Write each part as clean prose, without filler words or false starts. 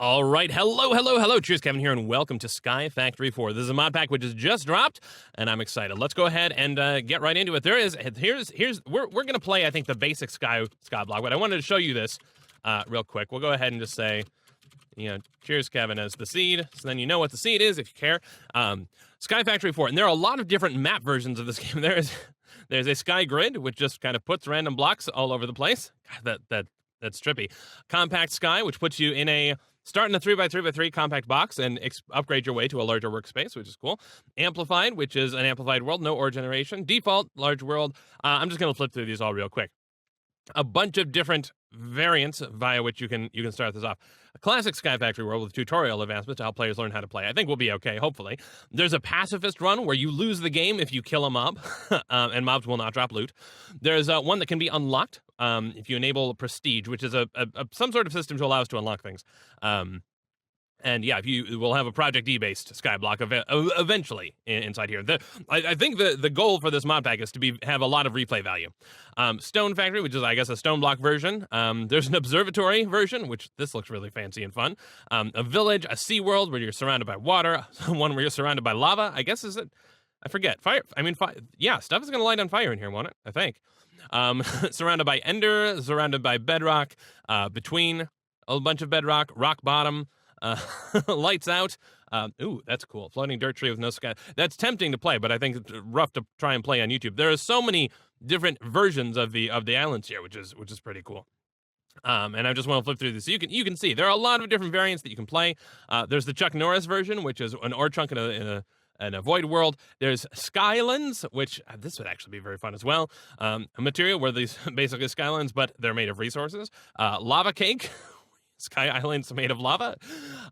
All right, hello, CheersKevin here, and welcome to SkyFactory 4. This is a mod pack which has just dropped, and I'm excited. Let's go ahead and get right into it. We're gonna play, I think, the basic sky block, but I wanted to show you this real quick. We'll go ahead and just say, CheersKevin as the seed, so then you know what the seed is if you care. SkyFactory 4, and there are a lot of different map versions of this game. There's a sky grid, which just kind of puts random blocks all over the place. God, that's trippy. Compact sky, which puts you in a start in a 3x3x3 compact box and upgrade your way to a larger workspace, which is cool. Amplified, which is an amplified world, no ore generation. Default, large world. I'm just going to flip through these all real quick. A bunch of different variants via which you can start this off. A classic SkyFactory world with tutorial advancements to help players learn how to play. I think we'll be okay, hopefully. There's a pacifist run where you lose the game if you kill a mob, and mobs will not drop loot. There's one that can be unlocked if you enable prestige, which is some sort of system to allow us to unlock things. And yeah, we'll have a Project E-based skyblock eventually inside here. I think the goal for this mod pack is to have a lot of replay value. Stone Factory, which is, I guess, a stone block version. There's an observatory version, which this looks really fancy and fun. A village, a sea world where you're surrounded by water, one where you're surrounded by lava. I guess I forget. Fire. Yeah, stuff is going to light on fire in here, won't it? I think. Surrounded by ender, surrounded by bedrock, between a bunch of bedrock, rock bottom. Lights out. Ooh, that's cool. Floating dirt tree with no sky. That's tempting to play, but I think it's rough to try and play on YouTube. There are so many different versions of the islands here, which is pretty cool. And I just want to flip through this. You can see there are a lot of different variants that you can play. There's the Chuck Norris version, which is an ore chunk in a void world. There's Skylands, which this would actually be very fun as well. A material where these basically Skylands, but they're made of resources. Lava cake. Sky Islands made of lava.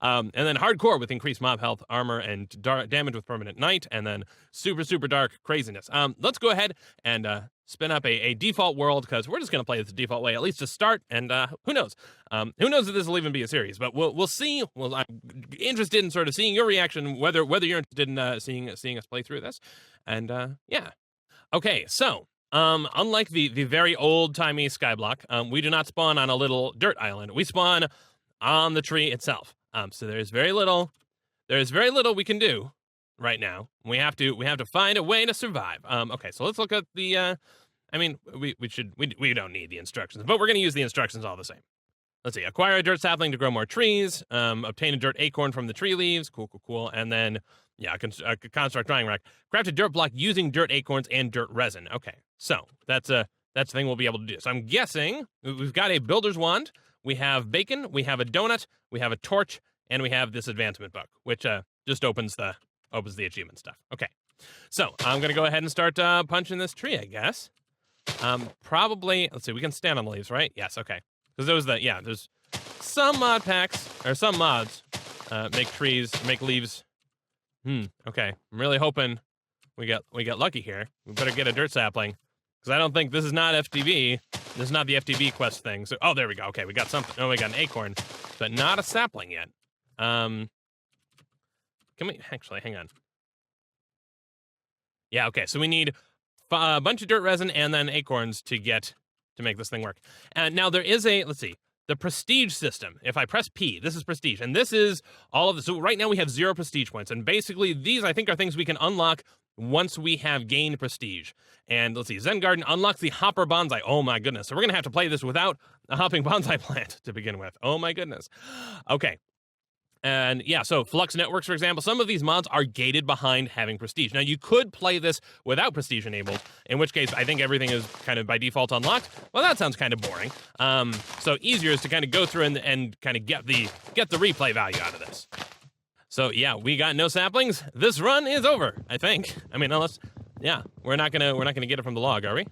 And then hardcore with increased mob health, armor, and damage with permanent night, and then super, super dark craziness. Let's go ahead and spin up a default world, because we're just going to play this the default way, at least to start, and who knows? Who knows if this will even be a series, but we'll see. Well, I'm interested in sort of seeing your reaction, whether you're interested in seeing us play through this. And yeah. Okay, so unlike the very old-timey skyblock, we do not spawn on a little dirt island. We spawn on the tree itself. So there's very little we can do right now. We have to find a way to survive. Okay, so let's look at the we don't need the instructions, but we're going to use the instructions all the same. Let's see. Acquire a dirt sapling to grow more trees. Obtain a dirt acorn from the tree leaves. Cool. And then, yeah, construct drying rack. Craft a dirt block using dirt acorns and dirt resin. Okay, so that's the thing we'll be able to do. So I'm guessing we've got a builder's wand. We have bacon. We have a donut. We have a torch, and we have this advancement book, which just opens the achievement stuff. Okay, so I'm gonna go ahead and start punching this tree, I guess. Probably. Let's see. We can stand on the leaves, right? Yes. Okay. Because there's some mod packs, or some mods, make leaves. Okay. I'm really hoping we get lucky here. We better get a dirt sapling, because I don't think this is not FTV. This is not the FTV quest thing. So, oh, there we go. Okay, we got something. Oh, we got an acorn, but not a sapling yet. Can we actually hang on? Yeah. Okay. So we need a bunch of dirt resin and then acorns to make this thing work. And now there is let's see, the prestige system. If I press P, this is prestige, and this is all of this. So right now we have 0 prestige points, and basically these, I think, are things we can unlock once we have gained prestige. And let's see, Zen Garden unlocks the hopper bonsai. Oh my goodness. So we're gonna have to play this without a hopping bonsai plant to begin with. Oh my goodness. Okay. And yeah, so Flux Networks, for example, some of these mods are gated behind having prestige. Now, you could play this without prestige enabled, in which case I think everything is kind of by default unlocked. Well, that sounds kind of boring. So easier is to kind of go through and kind of get the replay value out of this. So yeah, we got no saplings. This run is over, I think. I mean, unless, yeah, we're not gonna get it from the log, are we?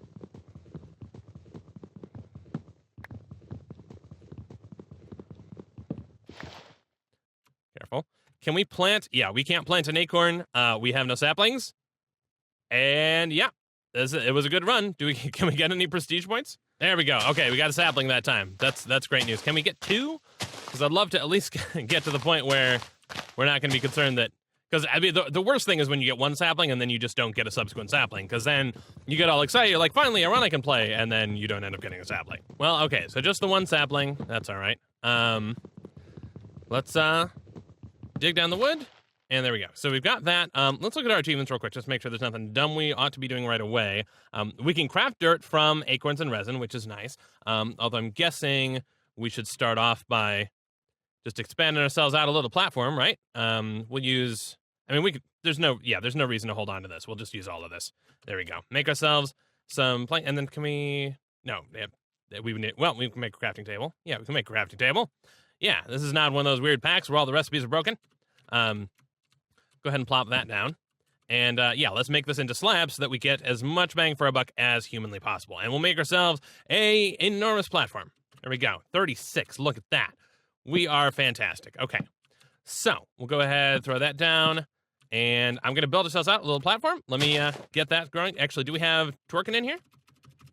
Careful. Can we plant? Yeah, we can't plant an acorn. We have no saplings. And yeah, it was a good run. Can we get any prestige points? There we go. Okay, we got a sapling that time. That's great news. Can we get 2? Because I'd love to at least get to the point where we're not going to be concerned that... Because, I mean, the worst thing is when you get 1 sapling and then you just don't get a subsequent sapling. Because then you get all excited. You're like, finally, a run I can play. And then you don't end up getting a sapling. Well, okay, so just the 1 sapling. That's all right. let's dig down the wood. And there we go. So we've got that. Let's look at our achievements real quick, just to make sure there's nothing dumb we ought to be doing right away. We can craft dirt from acorns and resin, which is nice. Although I'm guessing we should start off by just expanding ourselves out a little platform, right? We'll use, I mean, we could, there's no reason to hold on to this. We'll just use all of this. There we go. Make ourselves some plank, and then can we, no, yeah, we can make a crafting table. Yeah, we can make a crafting table. Yeah, this is not one of those weird packs where all the recipes are broken. Go ahead and plop that down. And yeah, let's make this into slabs so that we get as much bang for our buck as humanly possible. And we'll make ourselves a enormous platform. There we go. 36. Look at that. We are fantastic. Okay. So we'll go ahead, throw that down. And I'm going to build ourselves out a little platform. Let me get that growing. Actually, do we have twerking in here?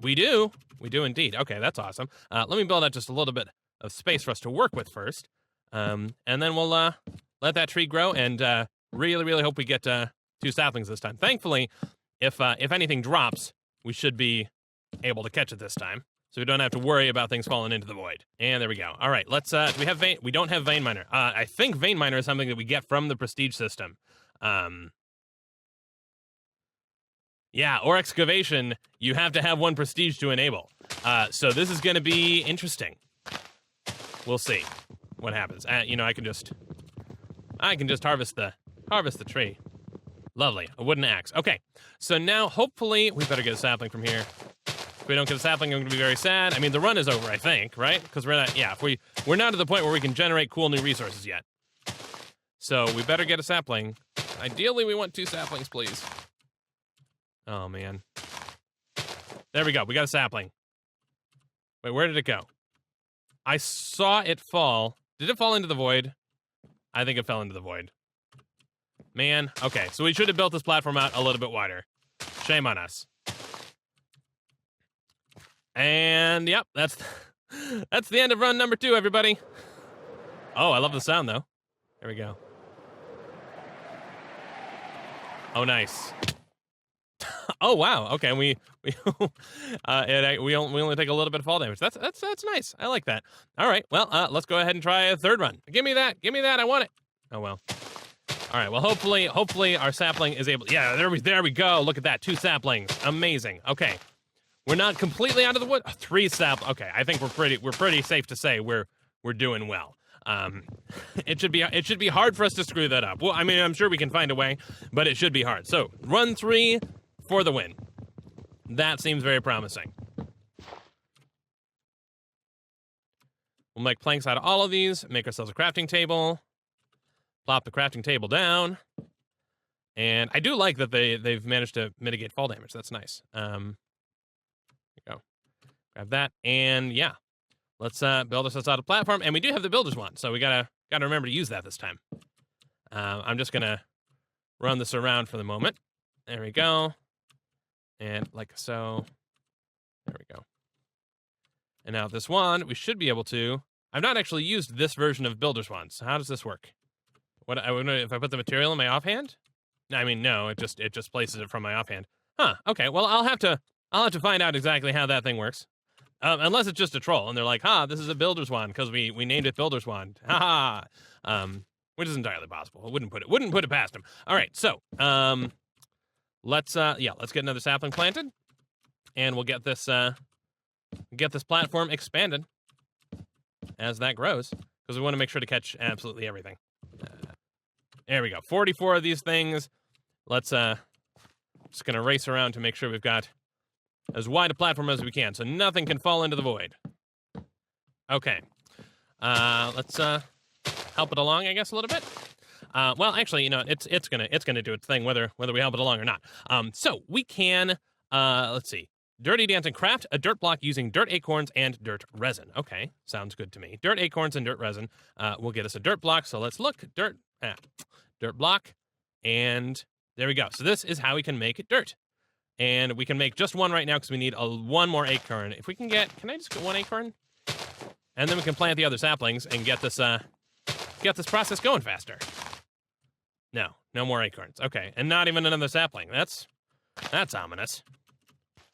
We do. We do indeed. Okay, that's awesome. Let me build out just a little bit of space for us to work with first. And then we'll let that tree grow and really hope we get 2 saplings this time. Thankfully, if anything drops, we should be able to catch it this time, so we don't have to worry about things falling into the void. And there we go. All right, let's. Do we have vein? We don't have vein miner. I think vein miner is something that we get from the prestige system. Yeah, or excavation. You have to have 1 prestige to enable. So this is going to be interesting. We'll see what happens. You know, I can just harvest the tree. Lovely. A wooden axe. Okay. So now, hopefully, we better get a sapling from here. If we don't get a sapling, I'm going to be very sad. I mean, the run is over, I think, right? Because we're not, yeah, we're not to the point where we can generate cool new resources yet. So we better get a sapling. Ideally, we want 2 saplings, please. Oh, man. There we go. We got a sapling. Wait, where did it go? I saw it fall. Did it fall into the void? I think it fell into the void. Man, okay, so we should have built this platform out a little bit wider. Shame on us. And, yep, that's the end of run number 2, everybody. Oh, I love the sound, though. There we go. Oh, nice. Oh, wow, okay, we only take a little bit of fall damage. That's nice. I like that. All right, well, let's go ahead and try a 3rd run. Give me that, I want it. Oh, well. All right, well, hopefully our sapling is able... Yeah, there we go. Look at that, 2 saplings. Amazing. Okay. We're not completely out of the wood. 3 saplings. Okay, I think we're pretty safe to say we're doing well. It should be hard for us to screw that up. Well, I mean, I'm sure we can find a way, but it should be hard. So, run 3 for the win. That seems very promising. We'll make planks out of all of these, make ourselves a crafting table. Plop the crafting table down. And I do like that they've managed to mitigate fall damage. That's nice. There we go. Grab that. And yeah, let's build ourselves out a platform. And we do have the builder's wand, so we gotta remember to use that this time. I'm just gonna run this around for the moment. There we go. And like so. There we go. And now this wand, we should be able to... I've not actually used this version of builder's wand, so how does this work? What if I put the material in my offhand? I mean, no, it just places it from my offhand. Huh? Okay. Well, I'll have to find out exactly how that thing works. Unless it's just a troll, and they're like, this is a builder's wand because we named it builder's wand. Ha ha. Which is entirely possible. I wouldn't put it past them. All right. So let's get another sapling planted, and we'll get this platform expanded as that grows, because we want to make sure to catch absolutely everything. There we go. 44 of these things. Let's just gonna race around to make sure we've got as wide a platform as we can, so nothing can fall into the void. Okay. Let's help it along, I guess, a little bit. Well, actually, you know, it's gonna do its thing whether we help it along or not. So we can let's see. Dirty Dancing craft a dirt block using dirt acorns and dirt resin. Okay, sounds good to me. Dirt acorns and dirt resin will get us a dirt block. So let's look. Dirt block, and there we go. So this is how we can make dirt, and we can make just one right now because we need one more acorn. If we can I just get 1 acorn, and then we can plant the other saplings and get this process going faster. No more acorns. Okay, and not even another sapling. That's ominous.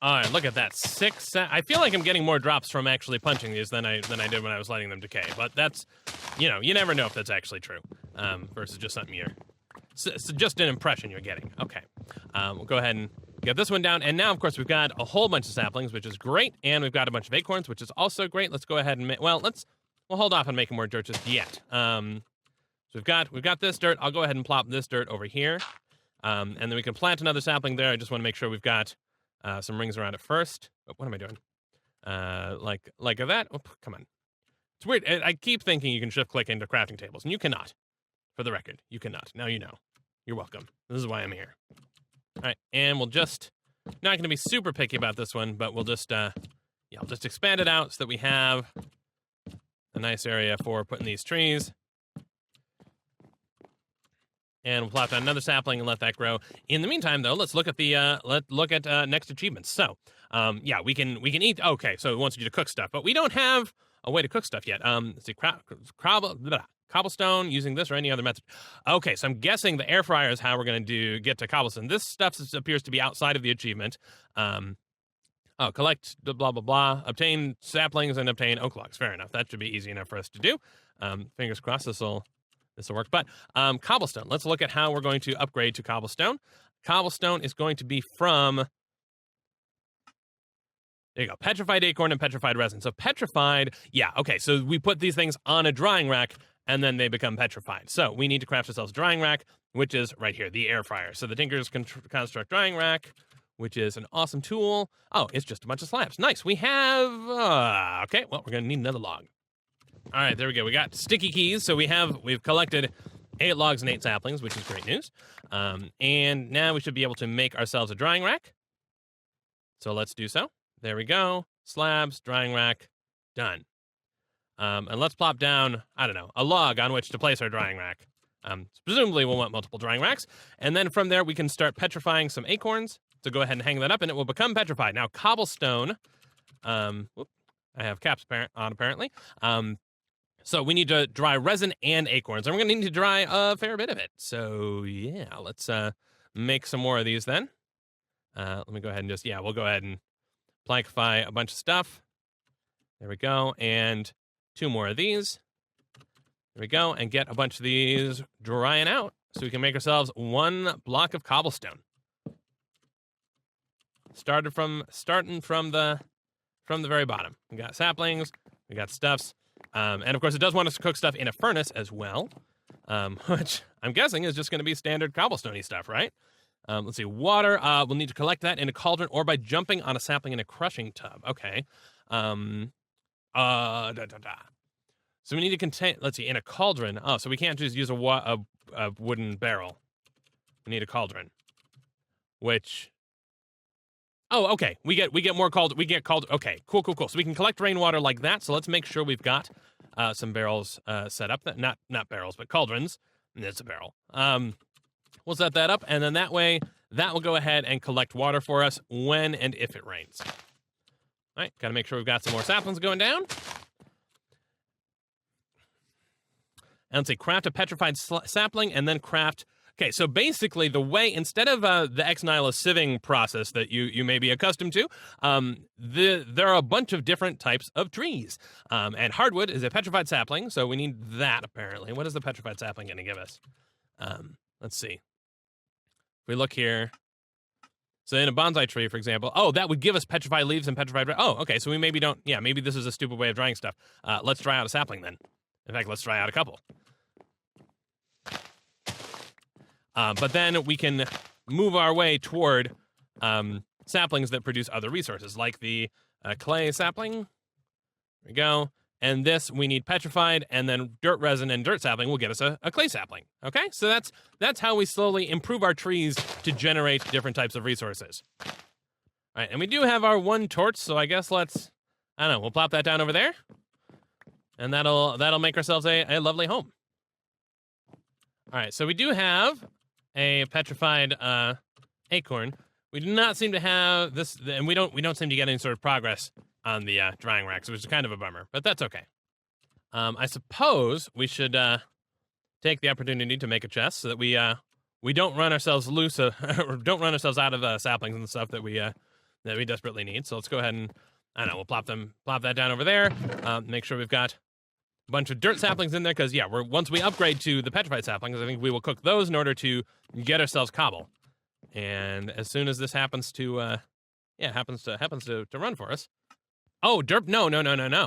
All right, look at that. 6. I feel like I'm getting more drops from actually punching these than I did when I was letting them decay. But that's, you never know if that's actually true versus just something you're, so just an impression you're getting. Okay, we'll go ahead and get this one down. And now, of course, we've got a whole bunch of saplings, which is great, and we've got a bunch of acorns, which is also great. Let's go ahead and we'll hold off on making more dirt just yet. So we've got this dirt. I'll go ahead and plop this dirt over here, and then we can plant another sapling there. I just want to make sure we've got some rings around it first. Oh, what am I doing? Like that. Oh, come on. It's weird. I keep thinking you can shift click into crafting tables, and you cannot. For the record, you cannot. Now you know. You're welcome. This is why I'm here. All right, and we'll just not going to be super picky about this one, but we'll just I'll just expand it out so that we have a nice area for putting these trees. And we'll plop down another sapling and let that grow. In the meantime, though, let's look at the next achievements. So, we can eat. Okay, so it wants you to cook stuff, but we don't have a way to cook stuff yet. Let's see, cobblestone using this or any other method. Okay, so I'm guessing the air fryer is how we're going to get to cobblestone. This stuff appears to be outside of the achievement. Collect blah blah blah. Obtain saplings and obtain oak logs. Fair enough. That should be easy enough for us to do. Fingers crossed this will work. But cobblestone. Let's look at how we're going to upgrade to cobblestone. Cobblestone is going to be from, there you go, petrified acorn and petrified resin. So petrified, okay, so we put these things on a drying rack, and then they become petrified. So we need to craft ourselves a drying rack, which is right here, the air fryer. So the Tinker's Construct Drying Rack, which is an awesome tool. Oh, it's just a bunch of slabs. Nice. We have, okay, well, we're going to need another log. All right, there we go. We got sticky keys. So we've collected 8 logs and 8 saplings, which is great news. And now we should be able to make ourselves a drying rack. So let's do so. There we go. Slabs, drying rack, done. And let's plop down, I don't know, a log on which to place our drying rack. Presumably we'll want multiple drying racks. And then from there we can start petrifying some acorns. So go ahead and hang that up and it will become petrified. Now cobblestone, I have caps on apparently. So we need to dry resin and acorns. And we're going to need to dry a fair bit of it. So yeah, let's make some more of these then. Let me go ahead and just, we'll go ahead and plankify a bunch of stuff. There we go. And 2 more of these. There we go. And get a bunch of these drying out so we can make ourselves 1 block of cobblestone. Starting from the very bottom. We got saplings, we got stuffs. And of course, it does want us to cook stuff in a furnace as well, which I'm guessing is just going to be standard cobblestone-y stuff, right? Let's see, water. We'll need to collect that in a cauldron or by jumping on a sapling in a crushing tub. Okay. So we need to contain. Let's see, in a cauldron. Oh, so we can't just use a wooden barrel. We need a cauldron, which. Oh, okay. We get more called. We get called. Okay, cool. So we can collect rainwater like that. So let's make sure we've got some barrels set up. Not barrels, but cauldrons. It's a barrel. We'll set that up, and then that way that will go ahead and collect water for us when and if it rains. All right, got to make sure we've got some more saplings going down. And let's say craft a petrified sapling, and then craft. Okay, so basically the way, instead of the ex nihilo sieving process that you may be accustomed to, there are a bunch of different types of trees. And hardwood is a petrified sapling, so we need that apparently. What is the petrified sapling going to give us? Let's see. If we look here, so in a bonsai tree, for example, that would give us petrified leaves and petrified. Oh, okay, so we maybe don't, maybe this is a stupid way of drying stuff. Let's dry out a sapling then. In fact, let's dry out a couple. But then we can move our way toward saplings that produce other resources, like the clay sapling. There we go. And this, we need petrified, and then dirt resin and dirt sapling will get us a clay sapling. Okay? So that's how we slowly improve our trees to generate different types of resources. All right, and we do have our 1 torch, so I guess we'll plop that down over there. And that'll make ourselves a lovely home. All right, so we do have a petrified acorn. We do not seem to have this, and we don't seem to get any sort of progress on the drying racks, which is kind of a bummer, but that's okay. I suppose we should take the opportunity to make a chest so that we don't run ourselves loose, or don't run ourselves out of saplings and stuff that we that we desperately need. So let's go ahead and, I don't know, we'll plop that down over there. Make sure we've got a bunch of dirt saplings in there, because, yeah, once we upgrade to the petrified saplings, I think we will cook those in order to get ourselves cobble. And as soon as this happens to, happens to run for us. Oh, derp! No.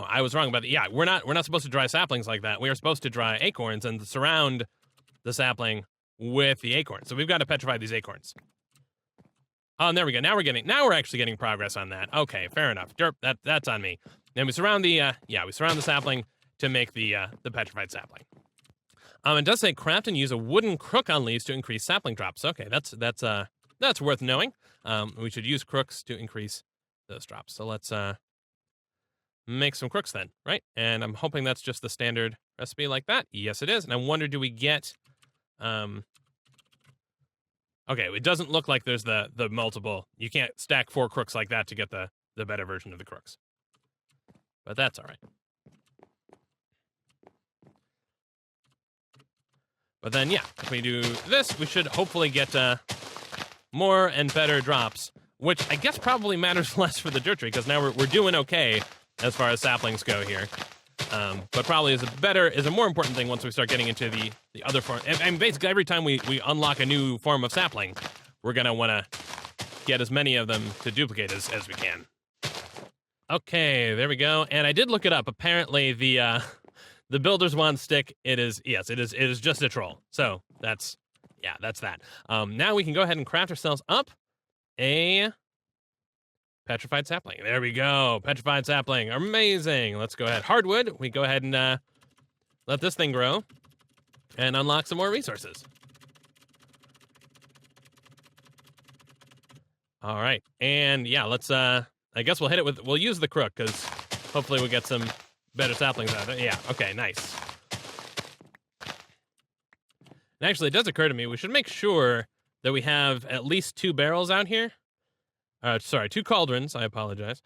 I was wrong about it. Yeah, we're not supposed to dry saplings like that. We are supposed to dry acorns and surround the sapling with the acorns. So we've got to petrify these acorns. Oh, and there we go. Now we're actually getting progress on that. Okay, fair enough. Derp, that's on me. Then we surround the sapling to make the petrified sapling. It does say craft and use a wooden crook on leaves to increase sapling drops. Okay, that's worth knowing. We should use crooks to increase those drops. So let's make some crooks then, right? And I'm hoping that's just the standard recipe like that. Yes, it is. And I wonder, do we get okay, it doesn't look like there's the multiple. You can't stack 4 crooks like that to get the better version of the crooks. But that's all right. But then, yeah, if we do this, we should hopefully get more and better drops, which I guess probably matters less for the dirt tree, because now we're doing okay as far as saplings go here. But probably is a more important thing once we start getting into the other form. And basically, every time we unlock a new form of sapling, we're going to want to get as many of them to duplicate as we can. Okay, there we go. And I did look it up. Apparently, the builder's wand stick, it is just a troll. So that's that. Now we can go ahead and craft ourselves up a petrified sapling. There we go. Petrified sapling. Amazing. Let's go ahead. Hardwood. We go ahead and let this thing grow and unlock some more resources. All right. And yeah, let's I guess we'll use the crook, because hopefully we'll get some better saplings out of it. Yeah. Okay, nice. And actually, it does occur to me, we should make sure that we have at least 2 barrels out here. 2 cauldrons, I apologize.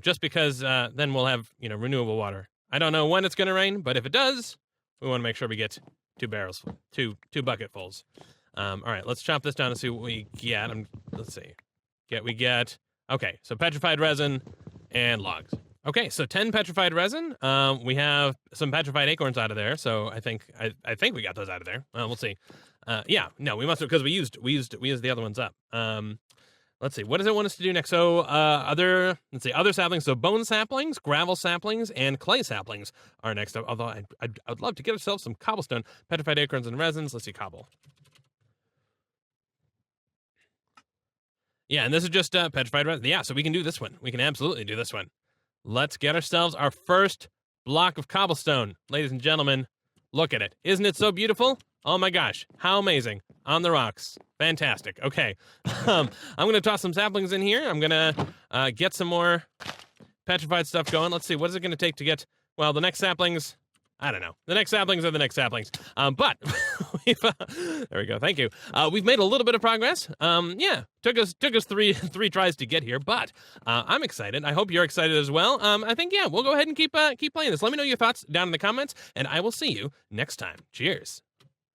Just because then we'll have, renewable water. I don't know when it's going to rain, but if it does, we want to make sure we get 2 barrels, 2 bucketfuls. All right, let's chop this down and see what we get. Let's see. Okay, so petrified resin and logs. Okay, so 10 petrified resin. We have some petrified acorns out of there, so I think we got those out of there. We'll see. We must have, because we used the other ones up. Let's see, what does it want us to do next? So, other saplings. So, bone saplings, gravel saplings, and clay saplings are next up. Although I'd love to get ourselves some cobblestone, petrified acorns, and resins. Let's see, cobble. Yeah, and this is just petrified resin. Yeah, so we can do this one. We can absolutely do this one. Let's get ourselves our first block of cobblestone. Ladies and gentlemen, look at it. Isn't it so beautiful? Oh my gosh, how amazing. On the rocks. Fantastic. Okay. I'm going to toss some saplings in here. I'm going to get some more petrified stuff going. Let's see, what is it going to take to get, well, the next saplings, I don't know. The next saplings are the next saplings. But there we go. Thank you. We've made a little bit of progress. Took us three tries to get here, but I'm excited. I hope you're excited as well. I think, we'll go ahead and keep playing this. Let me know your thoughts down in the comments, and I will see you next time. Cheers.